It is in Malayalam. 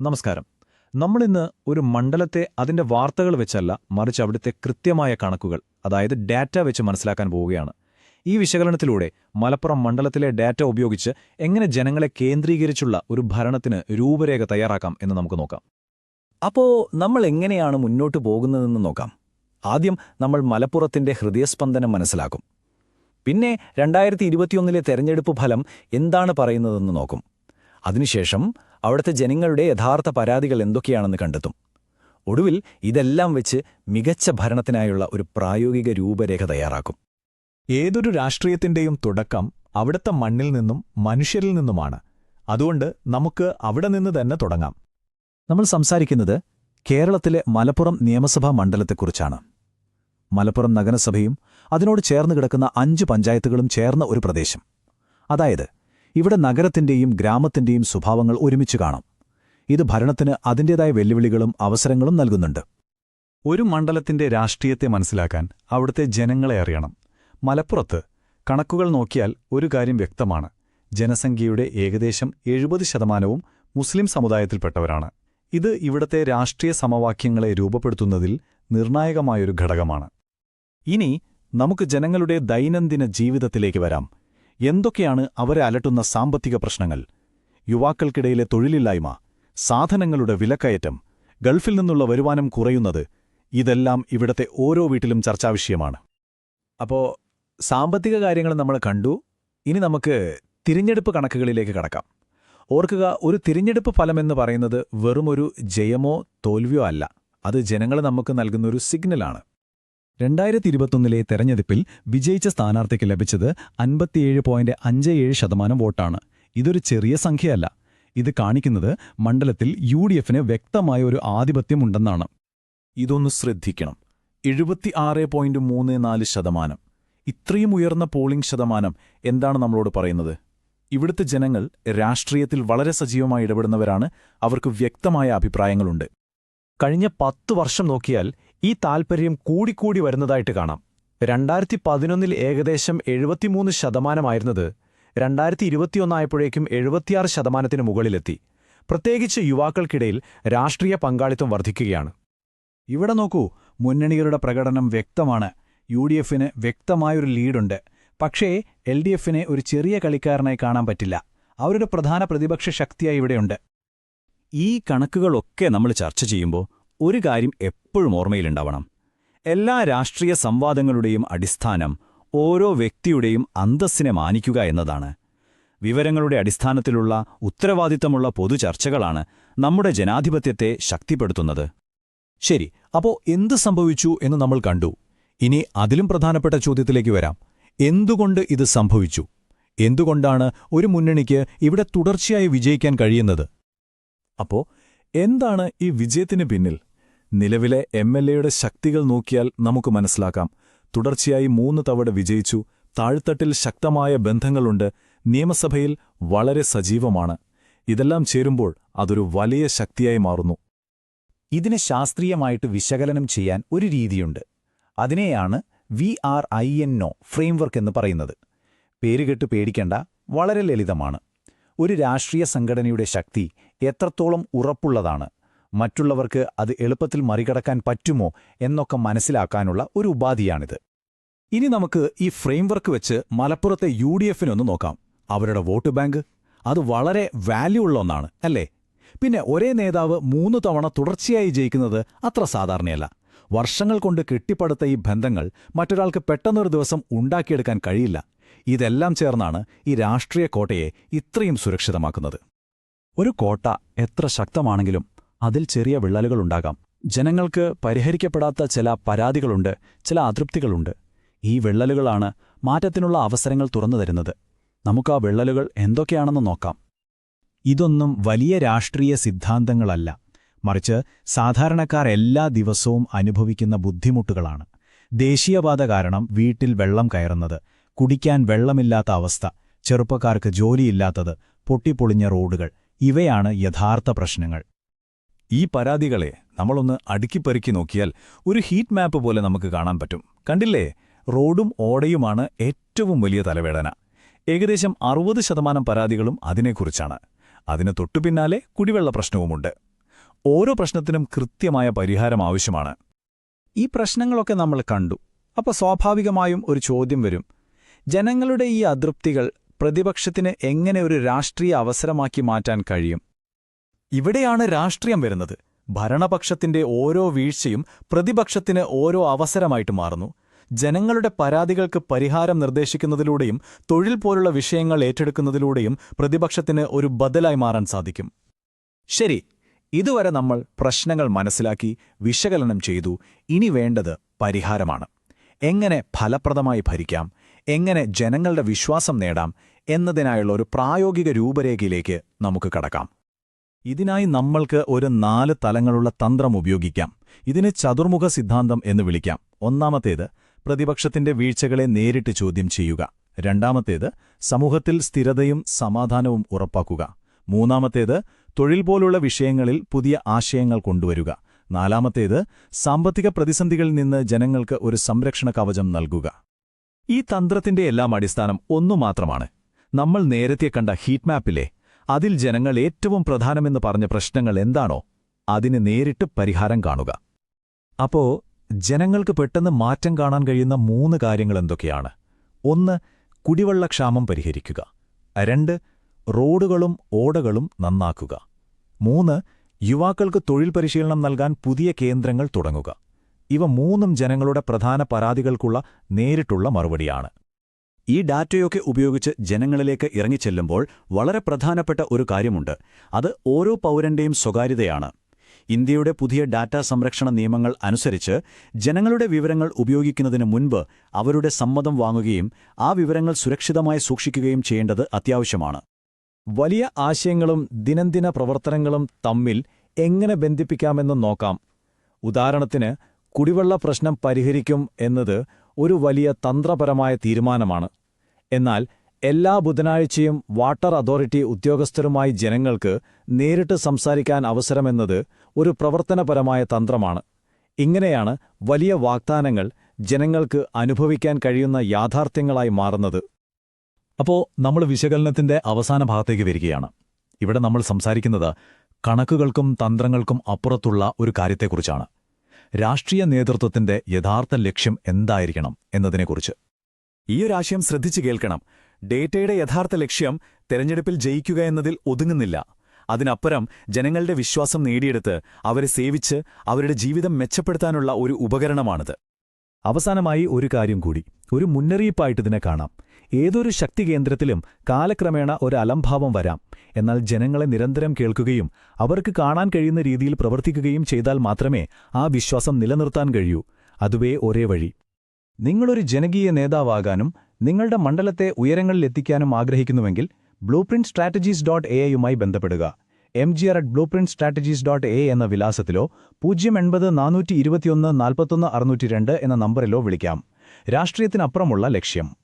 നമസ്കാരം. നമ്മളിന്ന് ഒരു മണ്ഡലത്തെ അതിന്റെ വാർത്തകൾ വെച്ചല്ല, മറിച്ച് അവിടുത്തെ കൃത്യമായ കണക്കുകൾ, അതായത് ഡാറ്റ വെച്ച് മനസ്സിലാക്കാൻ പോവുകയാണ്. ഈ വിശകലനത്തിലൂടെ മലപ്പുറം മണ്ഡലത്തിലെ ഡാറ്റ ഉപയോഗിച്ച് എങ്ങനെ ജനങ്ങളെ കേന്ദ്രീകരിച്ചുള്ള ഒരു ഭരണത്തിന് രൂപരേഖ തയ്യാറാക്കാം എന്ന് നമുക്ക് നോക്കാം. അപ്പോൾ നമ്മൾ എങ്ങനെയാണ് മുന്നോട്ട് പോകുന്നതെന്ന് നോക്കാം. ആദ്യം നമ്മൾ മലപ്പുറത്തിന്റെ ഹൃദയസ്പന്ദനം മനസ്സിലാക്കും. പിന്നെ 2021 തെരഞ്ഞെടുപ്പ് ഫലം എന്താണ് പറയുന്നതെന്ന് നോക്കും. അതിനുശേഷം അവിടുത്തെ ജനങ്ങളുടെ യഥാർത്ഥ പരാതികൾ എന്തൊക്കെയാണെന്ന് കണ്ടെത്തും. ഒടുവിൽ ഇതെല്ലാം വെച്ച് മികച്ച ഭരണത്തിനായുള്ള ഒരു പ്രായോഗിക രൂപരേഖ തയ്യാറാക്കും. ഏതൊരു രാഷ്ട്രീയത്തിന്റെയും തുടക്കം അവിടുത്തെ മണ്ണിൽ നിന്നും മനുഷ്യരിൽ നിന്നുമാണ്. അതുകൊണ്ട് നമുക്ക് അവിടെ നിന്ന് തന്നെ തുടങ്ങാം. നമ്മൾ സംസാരിക്കുന്നത് കേരളത്തിലെ മലപ്പുറം നിയമസഭാ മണ്ഡലത്തെക്കുറിച്ചാണ്. മലപ്പുറം നഗരസഭയും അതിനോട് ചേർന്ന് കിടക്കുന്ന 5 പഞ്ചായത്തുകളും ചേർന്ന ഒരു പ്രദേശം. അതായത് ഇവിടെ നഗരത്തിന്റെയും ഗ്രാമത്തിന്റെയും സ്വഭാവങ്ങൾ ഒരുമിച്ച് കാണാം. ഇത് ഭരണത്തിന് അതിൻ്റേതായ വെല്ലുവിളികളും അവസരങ്ങളും നൽകുന്നുണ്ട്. ഒരു മണ്ഡലത്തിന്റെ രാഷ്ട്രീയത്തെ മനസ്സിലാക്കാൻ അവിടുത്തെ ജനങ്ങളെ അറിയണം. മലപ്പുറത്ത് കണക്കുകൾ നോക്കിയാൽ ഒരു കാര്യം വ്യക്തമാണ്. ജനസംഖ്യയുടെ ഏകദേശം 70% മുസ്ലിം സമുദായത്തിൽപ്പെട്ടവരാണ്. ഇത് ഇവിടത്തെ രാഷ്ട്രീയ സമവാക്യങ്ങളെ രൂപപ്പെടുത്തുന്നതിൽ നിർണായകമായൊരു ഘടകമാണ്. ഇനി നമുക്ക് ജനങ്ങളുടെ ദൈനംദിന ജീവിതത്തിലേക്ക് വരാം. എന്തൊക്കെയാണ് അവരെ അലട്ടുന്ന സാമ്പത്തിക പ്രശ്നങ്ങൾ? യുവാക്കൾക്കിടയിലെ തൊഴിലില്ലായ്മ, സാധനങ്ങളുടെ വിലക്കയറ്റം, ഗൾഫിൽ നിന്നുള്ള വരുമാനം കുറയുന്നത്, ഇതെല്ലാം ഇവിടത്തെ ഓരോ വീട്ടിലും ചർച്ചാവിഷയമാണ്. അപ്പോൾ സാമ്പത്തിക കാര്യങ്ങൾ നമ്മൾ കണ്ടു. ഇനി നമുക്ക് തിരഞ്ഞെടുപ്പ് കണക്കുകളിലേക്ക് കടക്കാം. ഓർക്കുക, ഒരു തിരഞ്ഞെടുപ്പ് ഫലമെന്ന് പറയുന്നത് വെറുമൊരു ജയമോ തോൽവിയോ അല്ല. അത് ജനങ്ങൾ നമുക്ക് നൽകുന്നൊരു സിഗ്നലാണ്. 2021 തെരഞ്ഞെടുപ്പിൽ വിജയിച്ച സ്ഥാനാർത്ഥിക്ക് ലഭിച്ചത് 57.57% വോട്ടാണ്. ഇതൊരു ചെറിയ സംഖ്യയല്ല. ഇത് കാണിക്കുന്നത് മണ്ഡലത്തിൽ UDFന് വ്യക്തമായ ഒരു ആധിപത്യമുണ്ടെന്നാണ്. ഇതൊന്ന് ശ്രദ്ധിക്കണം. 76.34%. ഇത്രയും ഉയർന്ന പോളിംഗ് ശതമാനം എന്താണ് നമ്മളോട് പറയുന്നത്? ഇവിടുത്തെ ജനങ്ങൾ രാഷ്ട്രീയത്തിൽ വളരെ സജീവമായി ഇടപെടുന്നവരാണ്. അവർക്ക് വ്യക്തമായ അഭിപ്രായങ്ങളുണ്ട്. കഴിഞ്ഞ 10 വർഷം നോക്കിയാൽ ഈ താൽപ്പര്യം കൂടിക്കൂടി വരുന്നതായിട്ട് കാണാം. 2011 ഏകദേശം 73% 2021 ആയപ്പോഴേക്കും 76% മുകളിലെത്തി. പ്രത്യേകിച്ച് യുവാക്കൾക്കിടയിൽ രാഷ്ട്രീയ പങ്കാളിത്തം വർദ്ധിക്കുകയാണ്. ഇവിടെ നോക്കൂ, മുന്നണികളുടെ പ്രകടനം വ്യക്തമാണ്. UDFന് വ്യക്തമായൊരു ലീഡുണ്ട്. പക്ഷേ LDFനെ ഒരു ചെറിയ കളിക്കാരനായി കാണാൻ പറ്റില്ല. അവരുടെ പ്രധാന പ്രതിപക്ഷ ശക്തിയായി ഇവിടെയുണ്ട്. ഈ കണക്കുകളൊക്കെ നമ്മൾ ചർച്ച ചെയ്യുമ്പോൾ ഒരു കാര്യം എപ്പോഴും ഓർമ്മയിലുണ്ടാവണം. എല്ലാ രാഷ്ട്രീയ സംവാദങ്ങളുടെയും അടിസ്ഥാനം ഓരോ വ്യക്തിയുടെയും അന്തസ്സിനെ മാനിക്കുക എന്നതാണ്. വിവരങ്ങളുടെ അടിസ്ഥാനത്തിലുള്ള ഉത്തരവാദിത്തമുള്ള പൊതുചർച്ചകളാണ് നമ്മുടെ ജനാധിപത്യത്തെ ശക്തിപ്പെടുത്തുന്നത്. ശരി, അപ്പോൾ എന്ത് സംഭവിച്ചു എന്ന് നമ്മൾ കണ്ടു. ഇനി അതിലും പ്രധാനപ്പെട്ട ചോദ്യത്തിലേക്ക് വരാം. എന്തുകൊണ്ട് ഇത് സംഭവിച്ചു? എന്തുകൊണ്ടാണ് ഒരു മുന്നണിക്ക് ഇവിടെ തുടർച്ചയായി വിജയിക്കാൻ കഴിയുന്നത്? അപ്പോ എന്താണ് ഈ വിജയത്തിന് പിന്നിൽ? നിലവിലെ MLAയുടെ ശക്തികൾ നോക്കിയാൽ നമുക്ക് മനസ്സിലാക്കാം. തുടർച്ചയായി 3 തവണ വിജയിച്ചു. താഴ്ത്തട്ടിൽ ശക്തമായ ബന്ധങ്ങളുണ്ട്. നിയമസഭയിൽ വളരെ സജീവമാണ്. ഇതെല്ലാം ചേരുമ്പോൾ അതൊരു വലിയ ശക്തിയായി മാറുന്നു. ഇതിനെ ശാസ്ത്രീയമായിട്ട് വിശകലനം ചെയ്യാൻ ഒരു രീതിയുണ്ട്. അതിനെയാണ് VRINO ഫ്രെയിംവർക്ക് എന്ന് പറയുന്നത്. പേരുകെട്ട് പേടിക്കേണ്ട, വളരെ ലളിതമാണ്. ഒരു രാഷ്ട്രീയ സംഘടനയുടെ ശക്തി എത്രത്തോളം ഉറപ്പുള്ളതാണ്, മറ്റുള്ളവർക്ക് അത് എളുപ്പത്തിൽ മറികടക്കാൻ പറ്റുമോ എന്നൊക്കെ മനസ്സിലാക്കാനുള്ള ഒരു ഉപാധിയാണിത്. ഇനി നമുക്ക് ഈ ഫ്രെയിംവർക്ക് വെച്ച് മലപ്പുറത്തെ UDFനൊന്ന് നോക്കാം. അവരുടെ വോട്ട് ബാങ്ക് അത് വളരെ വാല്യൂ ഉള്ള ഒന്നാണ്, അല്ലേ? പിന്നെ ഒരേ നേതാവ് 3 തവണ തുടർച്ചയായി ജയിക്കുന്നത് അത്ര സാധാരണയല്ല. വർഷങ്ങൾ കൊണ്ട് കെട്ടിപ്പടുത്ത ഈ ബന്ധങ്ങൾ മറ്റൊരാൾക്ക് പെട്ടെന്നൊരു ദിവസം ഉണ്ടാക്കിയെടുക്കാൻ കഴിയില്ല. ഇതെല്ലാം ചേർന്നാണ് ഈ രാഷ്ട്രീയ കോട്ടയെ ഇത്രയും സുരക്ഷിതമാക്കുന്നത്. ഒരു കോട്ട എത്ര ശക്തമാണെങ്കിലും അതിൽ ചെറിയ വിള്ളലുകളുണ്ടാകാം. ജനങ്ങൾക്ക് പരിഹരിക്കപ്പെടാത്ത ചില പരാതികളുണ്ട്, ചില അതൃപ്തികളുണ്ട്. ഈ വിള്ളലുകളാണ് മാറ്റത്തിനുള്ള അവസരങ്ങൾ തുറന്നു തരുന്നത്. നമുക്ക് ആ വിള്ളലുകൾ എന്തൊക്കെയാണെന്ന് നോക്കാം. ഇതൊന്നും വലിയ രാഷ്ട്രീയ സിദ്ധാന്തങ്ങളല്ല, മറിച്ച് സാധാരണക്കാർ എല്ലാ ദിവസവും അനുഭവിക്കുന്ന ബുദ്ധിമുട്ടുകളാണ്. ദേശീയപാത കാരണം വീട്ടിൽ വെള്ളം കയറുന്നത്, കുടിക്കാൻ വെള്ളമില്ലാത്ത അവസ്ഥ, ചെറുപ്പക്കാർക്ക് ജോലിയില്ലാത്തത്, പൊട്ടിപ്പൊളിഞ്ഞ റോഡുകൾ, ഇവയാണ് യഥാർത്ഥ പ്രശ്നങ്ങൾ. ഈ പരാതികളെ നമ്മളൊന്ന് അടുക്കിപ്പെറുക്കി നോക്കിയാൽ ഒരു ഹീറ്റ് മാപ്പ് പോലെ നമുക്ക് കാണാൻ പറ്റും. കണ്ടില്ലേ? റോഡും ഓടയുമാണ് ഏറ്റവും വലിയ തലവേദന. ഏകദേശം 60% പരാതികളും അതിനെക്കുറിച്ചാണ്. അതിന് തൊട്ടുപിന്നാലെ കുടിവെള്ള പ്രശ്നവുമുണ്ട്. ഓരോ പ്രശ്നത്തിനും കൃത്യമായ പരിഹാരം ആവശ്യമാണ്. ഈ പ്രശ്നങ്ങളൊക്കെ നമ്മൾ കണ്ടു. അപ്പോൾ സ്വാഭാവികമായും ഒരു ചോദ്യം വരും. ജനങ്ങളുടെ ഈ അതൃപ്തികൾ പ്രതിപക്ഷത്തിന് എങ്ങനെ ഒരു രാഷ്ട്രീയ അവസരമാക്കി മാറ്റാൻ കഴിയും? ഇവിടെയാണ് രാഷ്ട്രീയം വരുന്നത്. ഭരണപക്ഷത്തിന്റെ ഓരോ വീഴ്ചയും പ്രതിപക്ഷത്തിന് ഓരോ അവസരമായിട്ട് മാറുന്നു. ജനങ്ങളുടെ പരാതികൾക്ക് പരിഹാരം നിർദ്ദേശിക്കുന്നതിലൂടെയും തൊഴിൽ പോലുള്ള വിഷയങ്ങൾ ഏറ്റെടുക്കുന്നതിലൂടെയും പ്രതിപക്ഷത്തിന് ഒരു ബദലായി മാറാൻ സാധിക്കും. ശരി, ഇതുവരെ നമ്മൾ പ്രശ്നങ്ങൾ മനസ്സിലാക്കി വിശകലനം ചെയ്തു. ഇനി വേണ്ടത് പരിഹാരമാണ്. എങ്ങനെ ഫലപ്രദമായി ഭരിക്കാം, എങ്ങനെ ജനങ്ങളുടെ വിശ്വാസം നേടാം എന്നതിനായുള്ള ഒരു പ്രായോഗിക രൂപരേഖയിലേക്ക് നമുക്ക് കടക്കാം. ഇതിനായി നമ്മൾക്ക് ഒരു 4 തലങ്ങളുള്ള തന്ത്രം ഉപയോഗിക്കാം. ഇതിന് ചതുർമുഖ സിദ്ധാന്തം എന്ന് വിളിക്കാം. ഒന്നാമത്തേത്, പ്രതിപക്ഷത്തിന്റെ വീഴ്ചകളെ നേരിട്ട് ചോദ്യം ചെയ്യുക. രണ്ടാമത്തേത്, സമൂഹത്തിൽ സ്ഥിരതയും സമാധാനവും ഉറപ്പാക്കുക. മൂന്നാമത്തേത്, തൊഴിൽ പോലുള്ള വിഷയങ്ങളിൽ പുതിയ ആശയങ്ങൾ കൊണ്ടുവരിക. നാലാമത്തേത്, സാമ്പത്തിക പ്രതിസന്ധികളിൽ നിന്ന് ജനങ്ങൾക്ക് ഒരു സംരക്ഷണ കവചം നൽകുക. ഈ തന്ത്രത്തിന്റെ എല്ലാം അടിസ്ഥാനം ഒന്നു മാത്രമാണ്. നമ്മൾ നേരത്തെ കണ്ട ഹീറ്റ് മാപ്പിലെ അതിൽ ജനങ്ങൾ ഏറ്റവും പ്രധാനമെന്ന് പറഞ്ഞ പ്രശ്നങ്ങൾ എന്താണോ അതിന് നേരിട്ട് പരിഹാരം കാണുക. അപ്പോ ജനങ്ങൾക്ക് പെട്ടെന്ന് മാറ്റം കാണാൻ കഴിയുന്ന 3 കാര്യങ്ങൾ എന്തൊക്കെയാണ്? 1. കുടിവെള്ളക്ഷാമം പരിഹരിക്കുക. 2. റോഡുകളും ഓടകളും നന്നാക്കുക. 3. യുവാക്കൾക്ക് തൊഴിൽ പരിശീലനം നൽകാൻ പുതിയ കേന്ദ്രങ്ങൾ തുടങ്ങുക. ഇവ 3ഉം ജനങ്ങളുടെ പ്രധാന പരാതികൾക്കുള്ള നേരിട്ടുള്ള മറുപടിയാണ്. ഈ ഡാറ്റയൊക്കെ ഉപയോഗിച്ച് ജനങ്ങളിലേക്ക് ഇറങ്ങിച്ചെല്ലുമ്പോൾ വളരെ പ്രധാനപ്പെട്ട ഒരു കാര്യമുണ്ട്. അത് ഓരോ പൗരന്റെയും സ്വകാര്യതയാണ്. ഇന്ത്യയുടെ പുതിയ ഡാറ്റാ സംരക്ഷണ നിയമങ്ങൾ അനുസരിച്ച് ജനങ്ങളുടെ വിവരങ്ങൾ ഉപയോഗിക്കുന്നതിന് മുൻപ് അവരുടെ സമ്മതം വാങ്ങുകയും ആ വിവരങ്ങൾ സുരക്ഷിതമായി സൂക്ഷിക്കുകയും ചെയ്യേണ്ടത് അത്യാവശ്യമാണ്. വലിയ ആശയങ്ങളും ദിനംദിന പ്രവർത്തനങ്ങളും തമ്മിൽ എങ്ങനെ ബന്ധിപ്പിക്കാമെന്ന് നോക്കാം. ഉദാഹരണത്തിന്, കുടിവെള്ള പ്രശ്നം പരിഹരിക്കും എന്നത് ഒരു വലിയ തന്ത്രപരമായ തീരുമാനമാണ്. എന്നാൽ എല്ലാ ബുധനാഴ്ചയും വാട്ടർ അതോറിറ്റി ഉദ്യോഗസ്ഥരുമായി ജനങ്ങൾക്ക് നേരിട്ട് സംസാരിക്കാൻ അവസരമെന്നത് ഒരു പ്രവർത്തനപരമായ തന്ത്രമാണ്. ഇങ്ങനെയാണ് വലിയ വാഗ്ദാനങ്ങൾ ജനങ്ങൾക്ക് അനുഭവിക്കാൻ കഴിയുന്ന യാഥാർത്ഥ്യങ്ങളായി മാറുന്നത്. അപ്പോൾ നമ്മൾ വിശകലനത്തിന്റെ അവസാന ഭാഗത്തേക്ക് വരികയാണ്. ഇവിടെ നമ്മൾ സംസാരിക്കുന്നത് കണക്കുകൾക്കും തന്ത്രങ്ങൾക്കും അപ്പുറത്തുള്ള ഒരു കാര്യത്തെക്കുറിച്ചാണ്. രാഷ്ട്രീയ നേതൃത്വത്തിന്റെ യഥാർത്ഥ ലക്ഷ്യം എന്തായിരിക്കണം എന്നതിനെക്കുറിച്ച്. ഈയൊരാശയം ശ്രദ്ധിച്ചു കേൾക്കണം. ഡേറ്റയുടെ യഥാർത്ഥ ലക്ഷ്യം തെരഞ്ഞെടുപ്പിൽ ജയിക്കുക എന്നതിൽ ഒതുങ്ങുന്നില്ല. അതിനപ്പുറം ജനങ്ങളുടെ വിശ്വാസം നേടിയെടുത്ത് അവരെ സേവിച്ച് അവരുടെ ജീവിതം മെച്ചപ്പെടുത്താനുള്ള ഒരു ഉപകരണമാണിത്. അവസാനമായി ഒരു കാര്യം കൂടി, ഒരു മുന്നറിയിപ്പായിട്ടിതിനെ കാണാം. ഏതൊരു ശക്തികേന്ദ്രത്തിലും കാലക്രമേണ ഒരു അലംഭാവം വരാം. എന്നാൽ ജനങ്ങളെ നിരന്തരം കേൾക്കുകയും അവർക്ക് കാണാൻ കഴിയുന്ന രീതിയിൽ പ്രവർത്തിക്കുകയും ചെയ്താൽ മാത്രമേ ആ വിശ്വാസം നിലനിർത്താൻ കഴിയൂ. അതുവേ ഒരേ വഴി. നിങ്ങളൊരു ജനകീയ നേതാവാകാനും നിങ്ങളുടെ മണ്ഡലത്തെ ഉയരങ്ങളിലെത്തിക്കാനും ആഗ്രഹിക്കുന്നുവെങ്കിൽ blueprintstrategies.ai ബന്ധപ്പെടുക. mgr@blueprintstrategies.ai എന്ന വിലാസത്തിലോ 080-421-41-602 എന്ന നമ്പറിലോ വിളിക്കാം. രാഷ്ട്രീയത്തിനപ്പുറമുള്ള ലക്ഷ്യം.